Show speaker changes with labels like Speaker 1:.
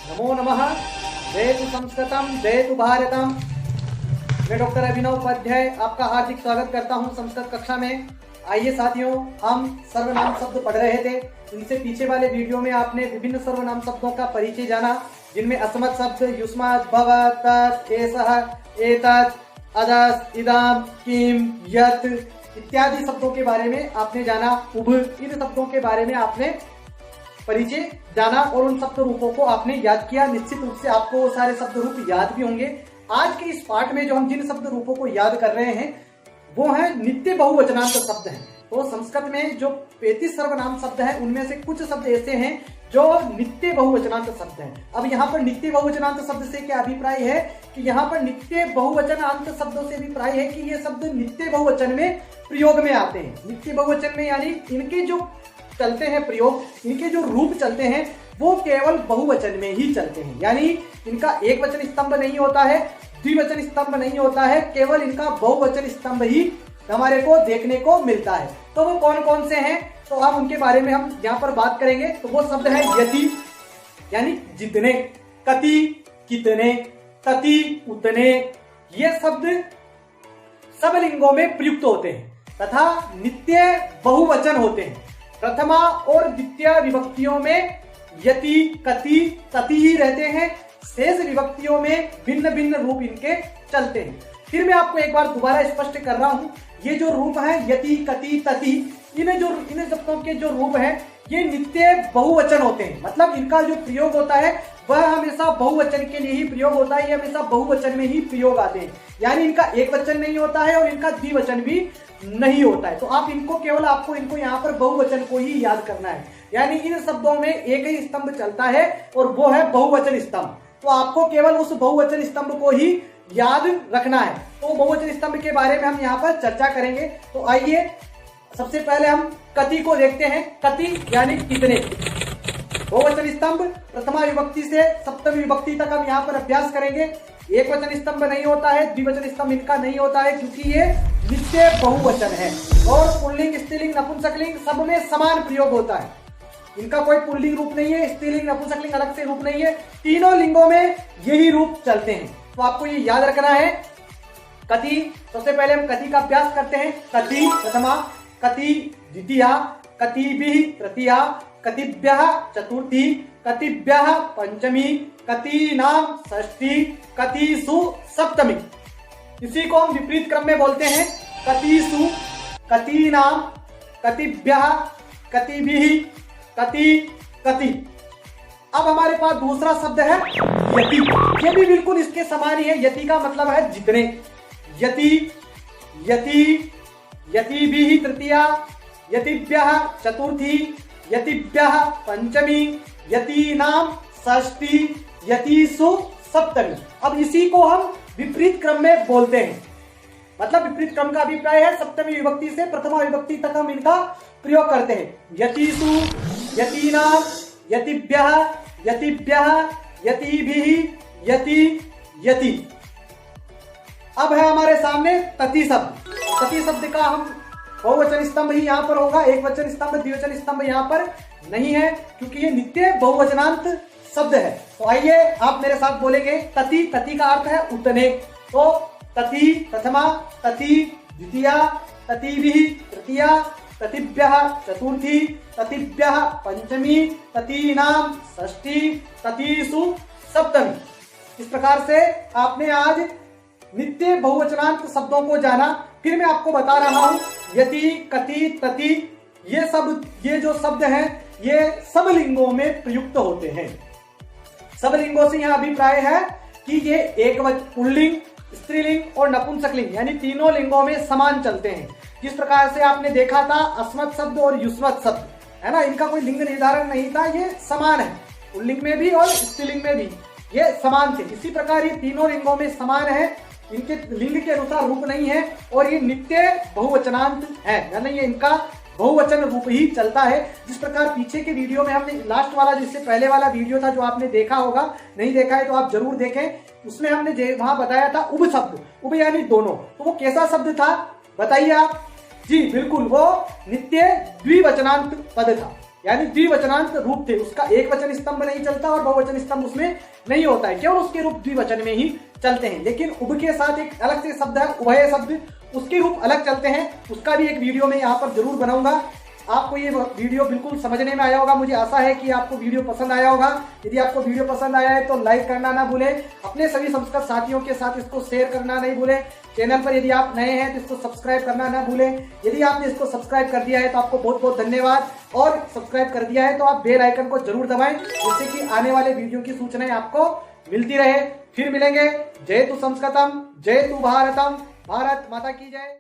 Speaker 1: नमो नमः। जयतु संस्कृतम जयतु भारतम। मैं डॉक्टर अभिनव उपाध्याय आपका हार्दिक स्वागत करता हूं संस्कृत कक्षा में। आइए साथियों, हम सर्वनाम शब्द पढ़ रहे थे। इनसे पीछे वाले वीडियो में आपने विभिन्न सर्वनाम शब्दों का परिचय जाना, जिनमें अस्मत् शब्द, युष्मात्, भव, तत्, एषः, एतत्, अदस्, इदम्, किम, यत् इत्यादि शब्दों के बारे में आपने जाना। उभ, इन शब्दों के बारे में आपने परिचय जाना और उन शब्द रूपों को आपने याद किया। निश्चित रूप से आपको वो सारे शब्द रूप याद भी होंगे। आज के इस पाठ में जो हम जिन शब्द रूपों को याद कर रहे हैं वो है नित्य बहुवचनांत शब्द हैं। तो संस्कृत में जो 35 सर्वनाम शब्द हैं उनमें से कुछ शब्द ऐसे हैं जो नित्य बहुवचनांत शब्द हैं। अब यहाँ पर नित्य बहुवचनांत शब्द से क्या अभिप्राय है कि यहाँ पर नित्य बहुवचनांत शब्दों से अभिप्राय है कि ये शब्द नित्य बहुवचन में प्रयोग में आते हैं। नित्य बहुवचन में यानी इनके जो चलते हैं प्रयोग, इनके जो रूप चलते हैं वो केवल बहुवचन में ही चलते हैं। यानी इनका एक वचन स्तंभ नहीं होता है, द्विवचन स्तंभ नहीं होता है, केवल इनका बहुवचन स्तंभ ही हमारे को देखने को मिलता है। तो वो कौन कौन से हैं, तो हम उनके बारे में हम यहाँ पर बात करेंगे। तो वो शब्द है यति यानी जितने, कति कितने, तति उतने। ये शब्द सब लिंगों में प्रयुक्त होते हैं तथा नित्य बहुवचन होते हैं। प्रथमा और द्वितीय विभक्तियों में यति, कति, तति ही रहते हैं। शेष विभक्तियों में भिन्न भिन्न रूप इनके चलते हैं। फिर मैं आपको एक बार दोबारा स्पष्ट कर रहा हूं, ये जो रूप है यति, कति, तति, इन शब्दों के जो रूप है ये नित्य बहुवचन होते हैं। मतलब इनका जो प्रयोग होता है वह हमेशा बहुवचन के लिए ही प्रयोग होता है, ये हमेशा बहुवचन में ही प्रयोग आते हैं। यानी इनका एक वचन नहीं होता है और इनका द्विवचन भी नहीं होता है। तो आप इनको केवल आपको इनको यहाँ पर बहुवचन को ही याद करना है। यानी इन शब्दों में एक ही स्तंभ चलता है और वो है बहुवचन स्तंभ। तो आपको केवल उस बहुवचन स्तंभ को ही याद रखना है। तो बहुवचन स्तंभ के बारे में हम यहाँ पर चर्चा करेंगे। तो आइए सबसे पहले हम कति को देखते हैं। कति यानी कितने। बहुवचन स्तंभ प्रथमा विभक्ति से सप्तमी विभक्ति तक हम यहाँ पर अभ्यास करेंगे। एक वचन स्तंभ नहीं होता है, द्विवचन स्तंभ इनका नहीं होता है क्योंकि ये नित्य बहुवचन है। और पुल्लिंग, स्त्रीलिंग, नपुंसकलिंग सब में समान प्रयोग होता है। इनका कोई पुल्लिंग रूप नहीं है, स्त्रीलिंग, नपुंसकलिंग अलग से रूप नहीं है। तीनों लिंगों में यही रूप चलते हैं। तो आपको ये याद रखना है। कति, सबसे पहले हम कति का अभ्यास करते हैं। कति प्रथमा, कति द्वितीया, कतिभिः तृतीया, कतिभ्यः चतुर्थी, कतिभ्यः पंचमी, कतीनां षष्ठी, कतिषु सप्तमी। इसी को हम विपरीत क्रम में बोलते हैं। कतिषु, कतीनां, कतिभ्यः, कतिभिः, कति, कति। अब हमारे पास दूसरा शब्द है यति। ये भी बिल्कुल इसके समान ही है। यति का मतलब है जितने। यति, यति, यतिभिः तृतीया, यतिभ्यः चतुर्थी, यतिभ्यः पंचमी, यतीनां षष्ठी, यतिषु सप्तमी। अब इसी को हम विपरीत क्रम में बोलते हैं। मतलब विपरीत क्रम का अभिप्राय है सप्तमी विभक्ति से प्रथमा विभक्ति तक हम इनका प्रयोग करते हैं। यतिषु, यतीनां, यतिभ्यः, यतिभ्यः, यतिभिः, यति, यति। अब है हमारे सामने तति शब्द। तति शब्द का हम बहुवचन स्तंभ ही यहाँ पर होगा, एक वचन स्तंभ, द्विवचन स्तंभ यहाँ पर नहीं है क्योंकि ये नित्य बहुवचनांत शब्द है। तो आइए आप मेरे साथ बोलेंगे तति। तति का अर्थ है उतने। तो तति प्रथमा, तति द्वितीया, ततिभिः तृतीया, ततिभ्यः चतुर्थी, ततिभ्यः पंचमी, ततीनां षष्ठी, ततिषु सप्तमी। इस प्रकार से आपने आज नित्य बहुवचनांत शब्दों को जाना। फिर मैं आपको बता रहा हूं यति, कति, तति ये जो शब्द हैं ये सब लिंगों में प्रयुक्त होते हैं। सब लिंगों से यहाँ अभिप्राय है कि ये एक पुल्लिंग, स्त्रीलिंग और नपुंसकलिंग यानी तीनों लिंगों में समान चलते हैं। जिस प्रकार से आपने देखा था अस्मत् शब्द और युष्मत् शब्द है ना, इनका कोई लिंग निर्धारण नहीं था, ये समान है। पुल्लिंग में भी और स्त्रीलिंग में भी ये समान थे। इसी प्रकार ये तीनों लिंगों में समान है, इनके लिंग के अनुसार रूप नहीं है और ये नित्य बहुवचनांत है, यानी ये इनका बहुवचन रूप ही चलता है। जिस प्रकार पीछे के वीडियो में हमने लास्ट वाला, जिससे पहले वाला वीडियो था जो आपने देखा होगा, नहीं देखा है तो आप जरूर देखें। उसमें हमने वहां बताया था उभ शब्द, उभ यानी दोनों। तो वो कैसा शब्द था बताइए आप। जी बिल्कुल, वो नित्य द्विवचनांत पद था। यानी द्विवचनांत रूप थे। उसका एक वचन स्तंभ नहीं चलता और बहुवचन स्तंभ उसमें नहीं होता है, केवल उसके रूप द्विवचन में ही चलते हैं। लेकिन उभ के साथ एक अलग से शब्द है उभय शब्द, उसके रूप अलग चलते हैं। उसका भी एक वीडियो मैं यहाँ पर जरूर बनाऊंगा। आपको ये वीडियो बिल्कुल समझने में आया होगा, मुझे आशा है कि आपको वीडियो पसंद आया होगा। यदि आपको वीडियो पसंद आया है तो लाइक करना ना भूलें, अपने सभी संस्कृत साथियों के साथ इसको शेयर करना नहीं भूलें। चैनल पर यदि आप नए हैं तो इसको सब्सक्राइब करना ना भूलें। यदि आपने इसको सब्सक्राइब कर दिया है तो आपको बहुत बहुत धन्यवाद, और सब्सक्राइब कर दिया है तो आप बेल आइकन को जरूर दबाएं, जिससे कि आने वाले वीडियो की सूचनाएं आपको मिलती रहे। फिर मिलेंगे। जय तु संस्कृतम, जय तु भारतम, भारत माता की जय।